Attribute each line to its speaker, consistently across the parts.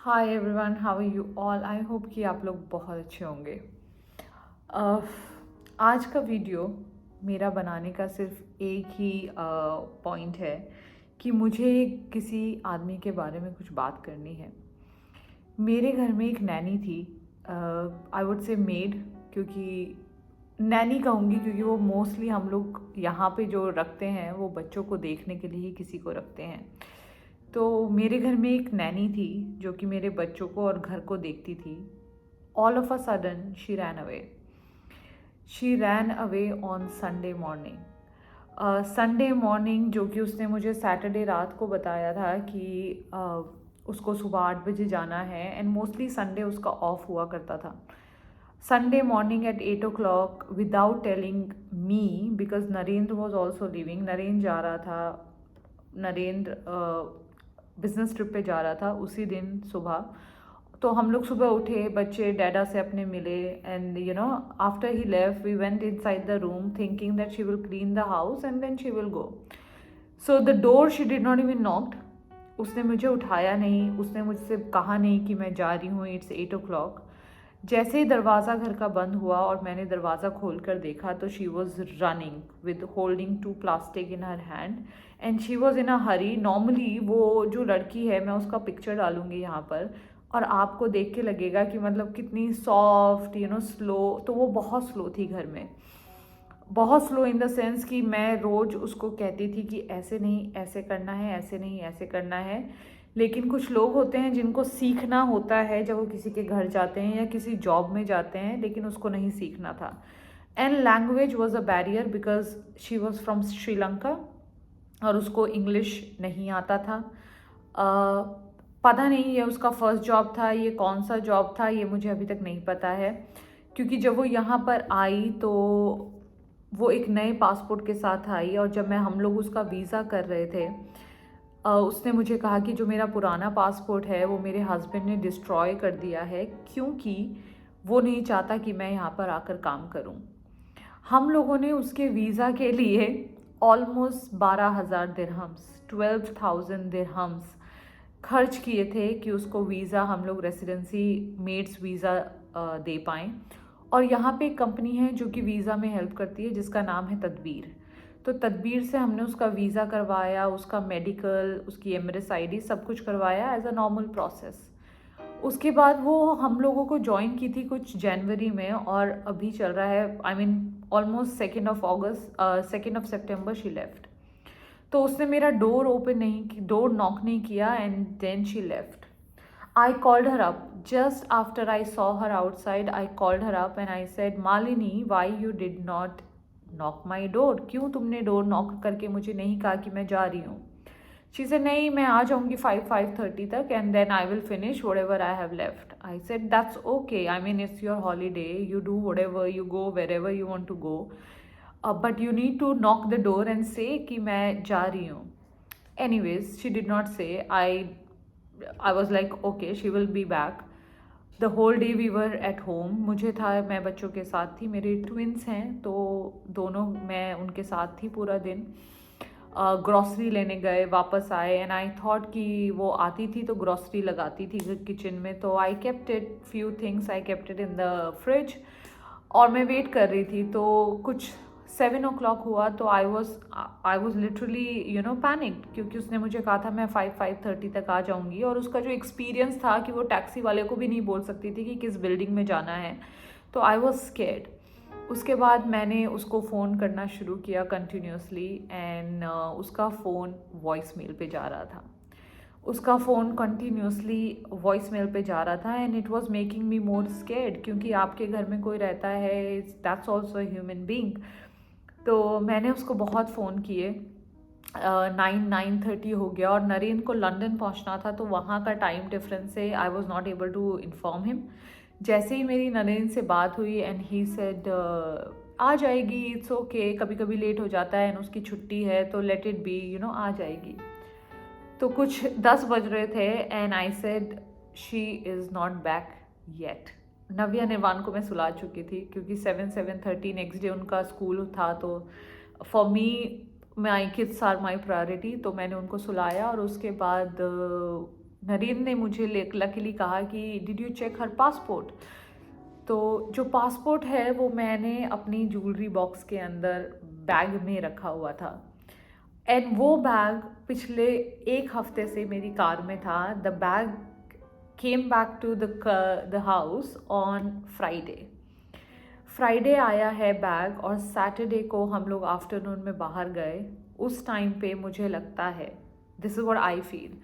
Speaker 1: Hi everyone, how are you all. I hope कि आप लोग बहुत अच्छे होंगे। अह, आज का वीडियो मेरा बनाने का सिर्फ एक ही पॉइंट है कि मुझे किसी आदमी के बारे में कुछ बात करनी है। मेरे घर में एक नैनी थी, आई वुड से मेड, क्योंकि नैनी कहूँगी क्योंकि वो मोस्टली हम लोग यहाँ पे जो रखते हैं वो बच्चों को देखने के लिए ही किसी को रखते हैं। तो मेरे घर में एक नैनी थी जो कि मेरे बच्चों को और घर को देखती थी। All of a sudden she ran away on Sunday morning. Sunday morning जो कि उसने मुझे सैटरडे रात को बताया था कि उसको सुबह 8 बजे जाना है, एंड मोस्टली संडे उसका ऑफ हुआ करता था। Sunday morning at 8 o'clock without telling me, because Narendra was also living. Narendra जा रहा था, नरेंद्र बिजनेस ट्रिप पे जा रहा था उसी दिन सुबह। तो हम लोग सुबह उठे, बच्चे डैडा से अपने मिले, and after he left we went inside the room thinking that she will clean the house and then she will go. So the door she did not even knocked. उसने मुझे उठाया नहीं, उसने मुझसे कहा नहीं कि मैं जा रही हूँ, इट्स 8 o'clock। जैसे ही दरवाज़ा घर का बंद हुआ और मैंने दरवाज़ा खोल कर देखा तो she was running with holding 2 plastic in her hand, and she was in a Hari. Normally वो जो लड़की है, मैं उसका पिक्चर डालूंगी यहाँ पर और आपको देख के लगेगा कि मतलब कितनी सॉफ्ट, स्लो। तो वो बहुत स्लो थी घर में, बहुत स्लो इन द सेंस कि मैं रोज़ उसको कहती थी कि ऐसे नहीं, ऐसे करना है, ऐसे नहीं, ऐसे करना है। लेकिन कुछ लोग होते हैं जिनको सीखना होता है जब वो किसी के घर जाते हैं या किसी जॉब में जाते हैं, लेकिन उसको नहीं सीखना था। And language was a barrier because she was from Sri Lanka और उसको इंग्लिश नहीं आता था। पता नहीं ये उसका फर्स्ट जॉब था, ये कौन सा जॉब था, ये मुझे अभी तक नहीं पता है। क्योंकि जब वो यहाँ पर आई तो वो एक नए पासपोर्ट के साथ आई, और जब हम लोग उसका वीज़ा कर रहे थे, उसने मुझे कहा कि जो मेरा पुराना पासपोर्ट है वो मेरे हस्बैंड ने डिस्ट्रॉय कर दिया है, क्योंकि वो नहीं चाहता कि मैं यहाँ पर आकर काम करूँ। हम लोगों ने उसके वीज़ा के लिए ऑलमोस्ट 12,000 दिरहम्स, 12,000 दिरहम्स खर्च किए थे कि उसको वीज़ा, हम लोग रेसिडेंसी मेड्स वीज़ा दे पाएँ। और यहाँ पे एक कंपनी है जो कि वीज़ा में हेल्प करती है जिसका नाम है तदबीर। तो तदबीर से हमने उसका वीज़ा करवाया, उसका मेडिकल, उसकी एमरेस आईडी सब कुछ करवाया एज अ नॉर्मल प्रोसेस। उसके बाद वो हम लोगों को ज्वाइन की थी कुछ जनवरी में, और अभी चल रहा है, I mean almost 2nd of August, 2nd of September she left. तो उसने मेरा डोर नॉक नहीं किया, and then she left. I called her up just after I saw her outside. I called her up and I said, Malini, why you did not knock my door? क्यों तुमने door knock करके मुझे नहीं कहा कि मैं जा रही हूँ? She said, नहीं, मैं आ जाऊँगी 5:30 तक, and then I will finish whatever I have left. I said, that's okay. I mean, it's your holiday. You do whatever, you go wherever you want to go. But you need to knock the door and say कि मैं जा रही हूँ. Anyways, she did not say. I was like, okay, she will be back. The whole day we were at home. मुझे था, मैं बच्चों के साथ थी, मेरे ट्विंस हैं तो दोनों, मैं उनके साथ थी पूरा दिन। ग्रॉसरी लेने गए, वापस आए, एंड आई थॉट कि वो आती थी तो ग्रॉसरी लगाती थी किचन में, तो I kept it, few things I kept it in the fridge, और मैं वेट कर रही थी। तो कुछ 7 o'clock हुआ तो आई वॉज लिटरली पैनिक्ड, क्योंकि उसने मुझे कहा था मैं 5:30 तक आ जाऊंगी, और उसका जो एक्सपीरियंस था कि वो टैक्सी वाले को भी नहीं बोल सकती थी कि किस बिल्डिंग में जाना है। तो आई वॉज स्केर्ड। उसके बाद मैंने उसको फ़ोन करना शुरू किया कंटिन्यूसली, एंड उसका फ़ोन वॉइस मेल पे जा रहा था। उसका फ़ोन कंटिन्यूसली वॉइस मेल पे जा रहा था, and it was making me more scared, क्योंकि आपके घर में कोई रहता है, दैट्स ऑल्सो ह्यूमन बींग। तो मैंने उसको बहुत फ़ोन किए। 9:30 हो गया, और नरेंद्र को लंदन पहुंचना था, तो वहाँ का टाइम डिफरेंस से I was not able to inform him. जैसे ही मेरी नरेंद्र से बात हुई, एंड ही सेड आ जाएगी, इट्स ओके, कभी कभी लेट हो जाता है, एंड उसकी छुट्टी है तो लेट इट बी, आ जाएगी। तो कुछ 10 बज रहे थे, and I said she is not back yet. Navya Nirvan को मैं सुला चुकी थी, क्योंकि 7:30 नेक्स्ट डे उनका स्कूल था, तो for me my kids are my priority. तो मैंने उनको सुलाया, और उसके बाद नरेंद्र ने मुझे लकीली कहा कि did you check her passport. तो जो पासपोर्ट है वो मैंने अपनी ज्वेलरी बॉक्स के अंदर बैग में रखा हुआ था, एंड वो बैग पिछले 1 हफ्ते से मेरी कार में था। The bag came back to the house on Friday आया है बैग, और सैटरडे को हम लोग आफ्टरनून में बाहर गए। उस टाइम पे मुझे लगता है, this is what I feel,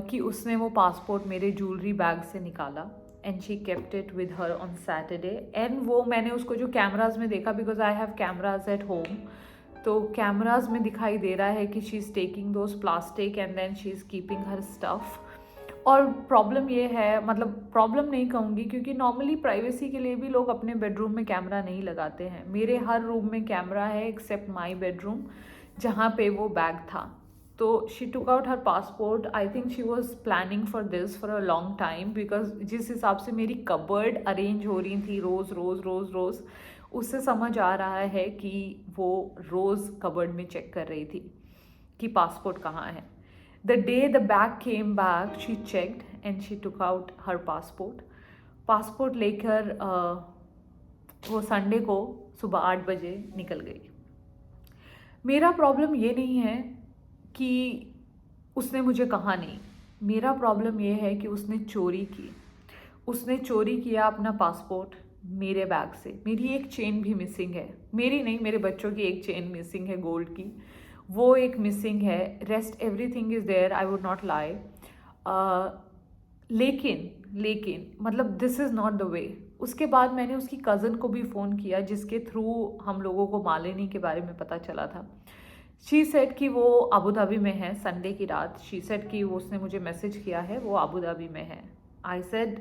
Speaker 1: कि उसने वो पासपोर्ट मेरे ज्वेलरी बैग से निकाला and she kept it with her on Saturday. And वो मैंने उसको जो कैमराज में देखा, because I have cameras at home, तो कैमराज में दिखाई दे रहा है कि she is taking those plastic and then she is keeping her stuff. और प्रॉब्लम ये है, मतलब प्रॉब्लम नहीं कहूँगी, क्योंकि नॉर्मली प्राइवेसी के लिए भी लोग अपने बेडरूम में कैमरा नहीं लगाते हैं। मेरे हर रूम में कैमरा है एक्सेप्ट माय बेडरूम, जहाँ पे वो बैग था। तो she took out her passport. I think she was planning for this for a long time, because जिस हिसाब से मेरी कबर्ड अरेंज हो रही थी रोज़ रोज़ रोज़ रोज़, उससे समझ आ रहा है कि वो रोज़ कबर्ड में चेक कर रही थी कि पासपोर्ट कहाँ है। The day the bag came back, she checked and she took out her passport. Passport लेकर वो संडे को सुबह 8 बजे निकल गई। मेरा प्रॉब्लम ये नहीं है कि उसने मुझे कहा नहीं, मेरा प्रॉब्लम ये है कि उसने चोरी की। उसने चोरी किया अपना पासपोर्ट मेरे बैग से। मेरी एक चेन भी मिसिंग है, मेरी नहीं, मेरे बच्चों की एक चेन मिसिंग है गोल्ड की, वो एक मिसिंग है। Rest everything is there, I would not lie. लेकिन मतलब this is not the way. उसके बाद मैंने उसकी कज़न को भी फ़ोन किया, जिसके थ्रू हम लोगों को मालिनी के बारे में पता चला था। शी सेड कि वो अबू धाबी में है। संडे की रात शी सेड कि वो, उसने मुझे मैसेज किया है वो अबू धाबी में है। आई सेड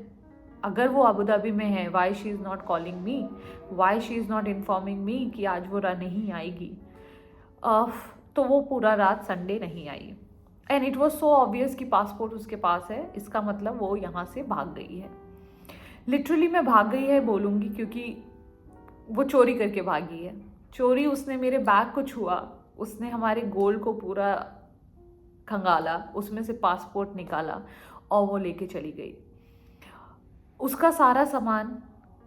Speaker 1: अगर वो अबू धाबी में है, why she is not calling me, why she is not informing मी कि आज वो नहीं आएगी। तो वो पूरा रात संडे नहीं आई, and it was so obvious कि पासपोर्ट उसके पास है, इसका मतलब वो यहाँ से भाग गई है। लिटरली मैं भाग गई है बोलूँगी, क्योंकि वो चोरी करके भागी है। चोरी, उसने मेरे बैग को छुआ, उसने हमारे गोल्ड को पूरा खंगाला, उसमें से पासपोर्ट निकाला और वो लेके चली गई। उसका सारा सामान,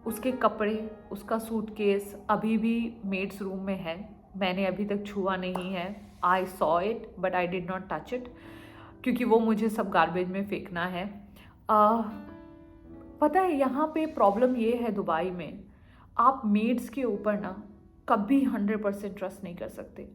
Speaker 1: उसके कपड़े, उसका सूटकेस अभी भी मेड्स रूम में है। मैंने अभी तक छुआ नहीं है। I saw it but I did not touch it, क्योंकि वो मुझे सब गार्बेज में फेंकना है। पता है यहाँ पे प्रॉब्लम ये है दुबई में, आप मेड्स के ऊपर ना कभी 100% ट्रस्ट नहीं कर सकते।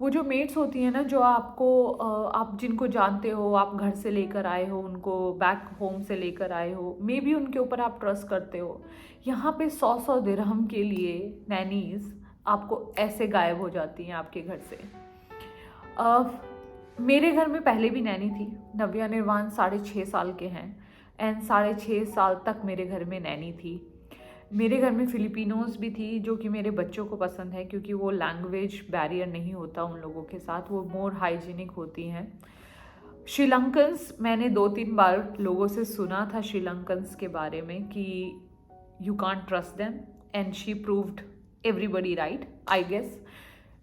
Speaker 1: वो जो मेड्स होती हैं ना, जो आपको आप जिनको जानते हो, आप घर से लेकर आए हो, उनको बैक होम से लेकर आए हो, मे बी उनके ऊपर आप ट्रस्ट करते हो। यहाँ पे 100 दिरहम के लिए नैनीज़ आपको ऐसे गायब हो जाती हैं आपके घर से। मेरे घर में पहले भी नैनी थी। नव्या निर्वाण 6.5 साल के हैं, एंड 6.5 साल तक मेरे घर में नैनी थी। मेरे घर में फिलिपिनोज़ भी थी, जो कि मेरे बच्चों को पसंद है, क्योंकि वो लैंग्वेज बैरियर नहीं होता उन लोगों के साथ, वो मोर हाइजीनिक होती हैं। श्रीलंकन्स, मैंने 2-3 बार लोगों से सुना था श्रीलंकन्स के बारे में कि you can't trust them, and she proved everybody right, I guess.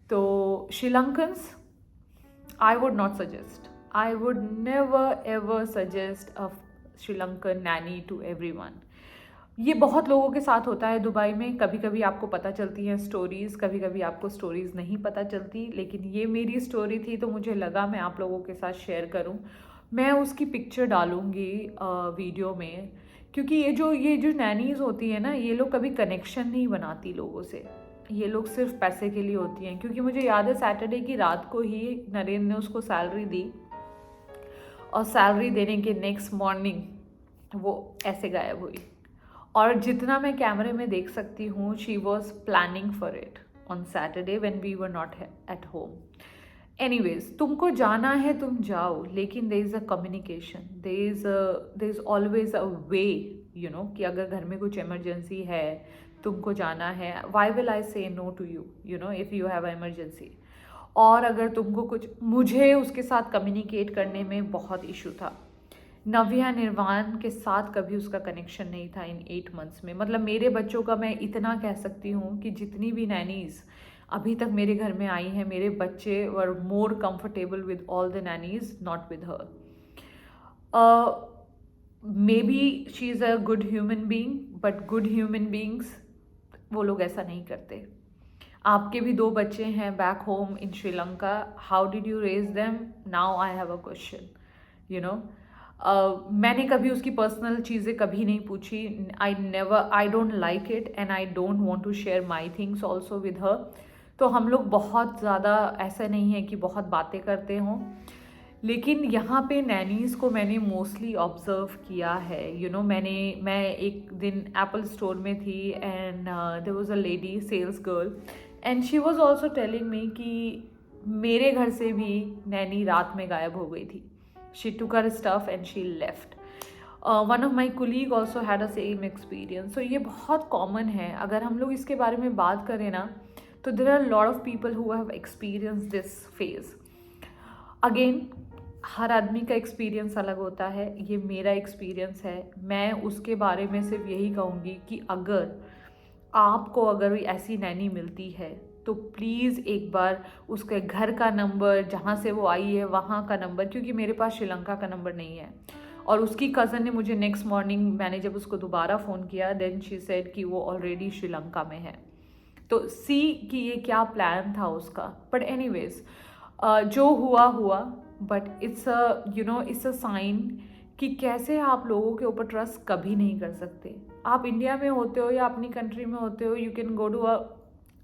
Speaker 1: तो Sri Lankans I would not suggest. I would never ever suggest a Sri Lankan nanny to everyone. ये बहुत लोगों के साथ होता है दुबई में। कभी कभी आपको पता चलती हैं स्टोरीज़, कभी कभी आपको स्टोरीज़ नहीं पता चलती, लेकिन ये मेरी स्टोरी थी तो मुझे लगा मैं आप लोगों के साथ शेयर करूं। मैं उसकी पिक्चर डालूंगी वीडियो में, क्योंकि ये जो नैनीज़ होती है ना, ये लोग कभी कनेक्शन नहीं बनाती लोगों से, ये लोग सिर्फ पैसे के लिए होती हैं। क्योंकि मुझे याद है सैटरडे की रात को ही नरेंद्र ने उसको सैलरी दी, और सैलरी देने के नेक्स्ट मॉर्निंग वो ऐसे गायब हुई। और जितना मैं कैमरे में देख सकती हूँ, she was planning for it on Saturday when we were not at home. Anyways, तुमको जाना है तुम जाओ, लेकिन there is a communication, there is always a way, you know, कि अगर घर में कुछ इमरजेंसी है, तुमको जाना है, Y will I say no to you, you know, if you have emergency. और अगर तुमको कुछ, मुझे उसके साथ कम्युनिकेट करने में बहुत इशू था। नव्या निर्वाण के साथ कभी उसका कनेक्शन नहीं था इन 8 मंथ्स में। मतलब मेरे बच्चों का मैं इतना कह सकती हूँ कि जितनी भी नैनीज़ अभी तक मेरे घर में आई हैं, मेरे बच्चे were more comfortable with all the nannies, not with her. Maybe she is a good human being, but good human beings वो लोग ऐसा नहीं करते। आपके भी 2 बच्चे हैं back home in Sri Lanka, how did you raise them? Now I have a question, you know. मैंने कभी उसकी पर्सनल चीज़ें कभी नहीं पूछी। I don't like it and I don't want to share my things also with her. तो हम लोग बहुत ज़्यादा ऐसा नहीं है कि बहुत बातें करते हों, लेकिन यहाँ पे नैनीज़ को मैंने मोस्टली ऑब्ज़र्व किया है। मैं एक दिन एप्पल स्टोर में थी and there was a lady sales girl and she was also telling me कि मेरे घर से भी नैनी रात में गायब हो गई थी। She took her stuff and she left. One of my colleague also had a same experience. So ये बहुत कॉमन है। अगर हम लोग इसके बारे में बात करें ना, तो there are lot of people who have experience this phase. Again, हर आदमी का एक्सपीरियंस अलग होता है। ये मेरा एक्सपीरियंस है, मैं उसके बारे में सिर्फ यही कहूँगी कि अगर आपको अगर ऐसी नैनी मिलती है तो प्लीज़ एक बार उसके घर का नंबर, जहाँ से वो आई है वहाँ का नंबर, क्योंकि मेरे पास श्रीलंका का नंबर नहीं है। और उसकी कज़न ने मुझे नेक्स्ट मॉर्निंग, मैंने जब उसको दोबारा फ़ोन किया, देन शी सेड कि वो ऑलरेडी श्रीलंका में है। तो सी कि ये क्या प्लान था उसका। बट एनीवेज, जो हुआ हुआ, बट इट्स अ साइन कि कैसे आप लोगों के ऊपर ट्रस्ट कभी नहीं कर सकते। आप इंडिया में होते हो या अपनी कंट्री में होते हो, you can go to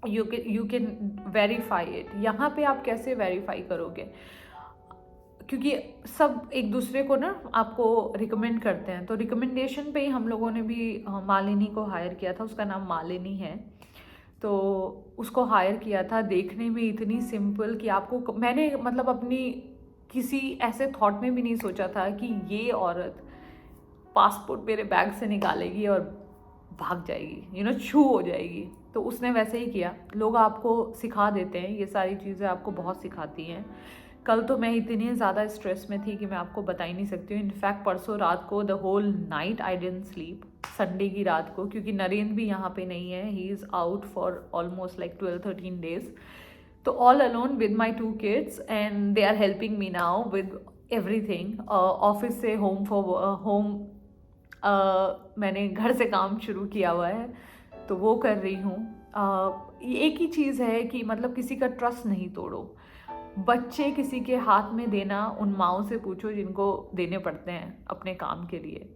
Speaker 1: you can verify it. यहाँ पे आप कैसे वेरीफाई करोगे? क्योंकि सब एक दूसरे को ना आपको रिकमेंड करते हैं। तो रिकमेंडेशन पे ही हम लोगों ने भी मालिनी को हायर किया था। उसका नाम मालिनी है। तो उसको हायर किया था। देखने में इतनी सिंपल कि आपको, मैंने मतलब अपनी किसी ऐसे थॉट में भी नहीं सोचा था कि ये औरत पासपोर्ट मेरे बैग से निकालेगी और भाग जाएगी, छू हो जाएगी। तो उसने वैसे ही किया। लोग आपको सिखा देते हैं, ये सारी चीज़ें आपको बहुत सिखाती हैं। कल तो मैं इतनी ज़्यादा स्ट्रेस में थी कि मैं आपको बता ही नहीं सकती हूँ। इनफैक्ट परसों रात को the whole night I didn't sleep, Sunday की रात को, क्योंकि नरेंद्र भी यहाँ पे नहीं है। He is out for almost like 12-13 days। तो all alone with my 2 kids and they are helping me now with everything. Office से होम मैंने घर से काम शुरू किया हुआ है, तो वो कर रही हूँ। एक ही चीज़ है कि मतलब किसी का ट्रस्ट नहीं तोड़ो। बच्चे किसी के हाथ में देना, उन माओं से पूछो जिनको देने पड़ते हैं अपने काम के लिए।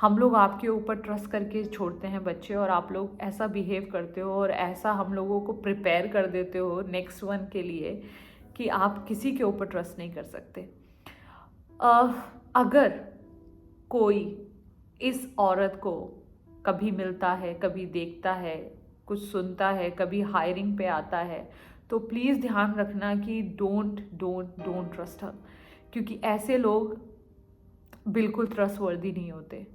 Speaker 1: हम लोग आपके ऊपर ट्रस्ट करके छोड़ते हैं बच्चे, और आप लोग ऐसा बिहेव करते हो और ऐसा हम लोगों को प्रिपेयर कर देते हो नेक्स्ट वन के लिए कि आप किसी के ऊपर ट्रस्ट नहीं कर सकते। अगर कोई इस औरत को कभी मिलता है, कभी देखता है, कुछ सुनता है, कभी हायरिंग पे आता है, तो प्लीज़ ध्यान रखना कि डोंट ट्रस्ट हर। क्योंकि ऐसे लोग बिल्कुल ट्रस्टवर्दी नहीं होते।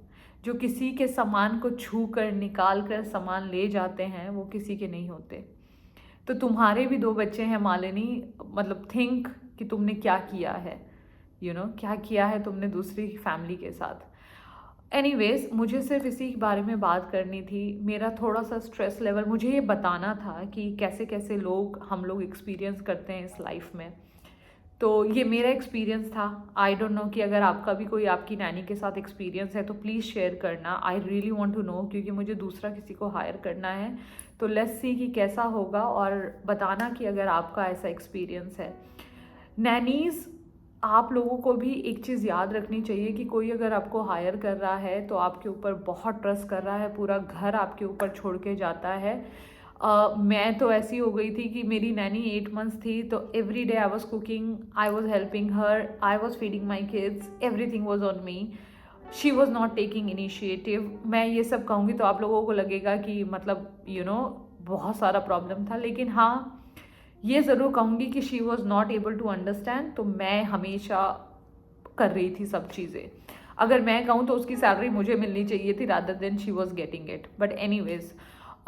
Speaker 1: जो किसी के सामान को छू कर निकाल कर सामान ले जाते हैं, वो किसी के नहीं होते। तो तुम्हारे भी 2 बच्चे हैं मालिनी, मतलब थिंक कि तुमने क्या किया है, क्या किया है तुमने दूसरी फैमिली के साथ। एनीवेज, मुझे सिर्फ इसी के बारे में बात करनी थी। मेरा थोड़ा सा स्ट्रेस लेवल, मुझे ये बताना था कि कैसे कैसे हम लोग एक्सपीरियंस करते हैं इस लाइफ में। तो ये मेरा एक्सपीरियंस था। आई डोंट नो कि अगर आपका भी कोई आपकी नैनी के साथ एक्सपीरियंस है तो प्लीज़ शेयर करना। I really want to know, क्योंकि मुझे दूसरा किसी को हायर करना है। तो लेट्स सी कि कैसा होगा, और बताना कि अगर आपका ऐसा एक्सपीरियंस है। नैनीज़, आप लोगों को भी एक चीज़ याद रखनी चाहिए कि कोई अगर आपको हायर कर रहा है तो आपके ऊपर बहुत ट्रस्ट कर रहा है, पूरा घर आपके ऊपर छोड़ के जाता है। मैं तो ऐसी हो गई थी कि मेरी नैनी 8 months थी, तो every day I was cooking, I was helping her, I was feeding my kids, everything was on me. She was not taking initiative. मैं ये सब कहूँगी तो आप लोगों को लगेगा कि मतलब बहुत सारा प्रॉब्लम था, लेकिन हाँ, ये ज़रूर कहूँगी कि she was not able to understand. तो मैं हमेशा कर रही थी सब चीज़ें। अगर मैं कहूँ तो उसकी सैलरी मुझे मिलनी चाहिए थी rather than she was getting it. But anyways,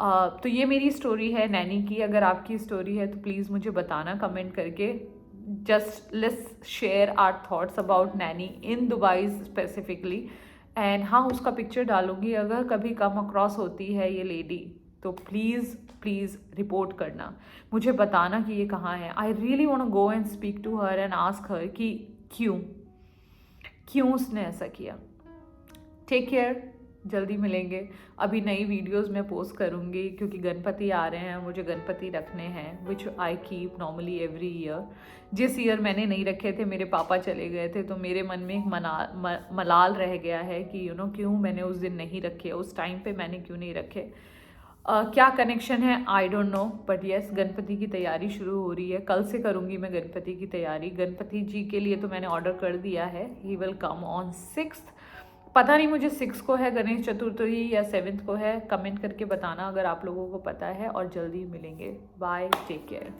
Speaker 1: तो ये मेरी स्टोरी है नैनी की। अगर आपकी स्टोरी है तो प्लीज़ मुझे बताना कमेंट करके। Just let's share our thoughts about nanny in Dubai specifically. And हाँ, उसका पिक्चर डालूंगी। अगर कभी कम अक्रॉस होती है ये लेडी तो प्लीज़ रिपोर्ट करना, मुझे बताना कि ये कहाँ है। I really want to go and speak to her and ask her कि क्यों उसने ऐसा किया। टेक केयर, जल्दी मिलेंगे। अभी नई वीडियोस मैं पोस्ट करूँगी क्योंकि गणपति आ रहे हैं, मुझे गणपति रखने हैं which I keep normally every year. जिस ईयर मैंने नहीं रखे थे, मेरे पापा चले गए थे, तो मेरे मन में एक मलाल रह गया है कि क्यों मैंने उस दिन नहीं रखे, उस टाइम पे मैंने क्यों नहीं रखे। क्या कनेक्शन है I don't know, but yes Ganpati की तैयारी शुरू हो रही है। कल से करूँगी मैं गणपति की तैयारी। गणपति जी के लिए तो मैंने ऑर्डर कर दिया है, he will come on 6th। पता नहीं मुझे 6 को है गणेश चतुर्थी या 7th को है, कमेंट करके बताना अगर आप लोगों को पता है, और जल्दी मिलेंगे। Bye, take care.